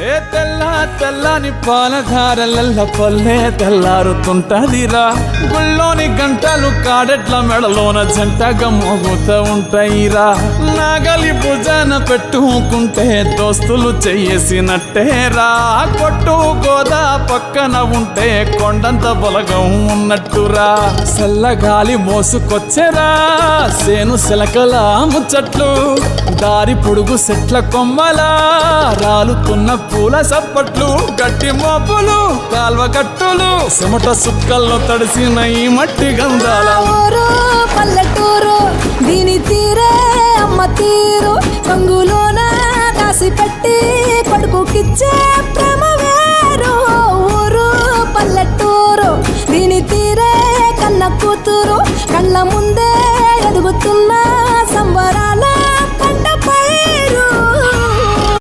ఏ తెల్లని పాలధారలల్ల పల్లె తెల్లారుతుంటదిరా. గుళ్ళోని గంటలు కాడెట్ల మెడలోన జంటగా మోగుతూ ఉంటాయిరా. నాగలి భుజాన పెట్టుకుంటే దోస్తులు చెయ్యేసినట్టేరా. కొట్టు గోదా పక్కన ఉంటే కొండంత బలగం ఉన్నట్టురా. చల్లగాలి మోసుకొచ్చెరా సేను శిలకల ముచ్చట్లు. దారి పొడుగు చెట్ల కొమ్మలా రాలుతున్న పూల సప్పట్లు. గట్టి మోపులు కాల్వ గట్టులు చెమట సుక్కల్లో తడిసిన ఈ మట్టి గంధాల ఊరు పల్లెటూరు దీని తీరే అమ్మ తీరు రంగులోన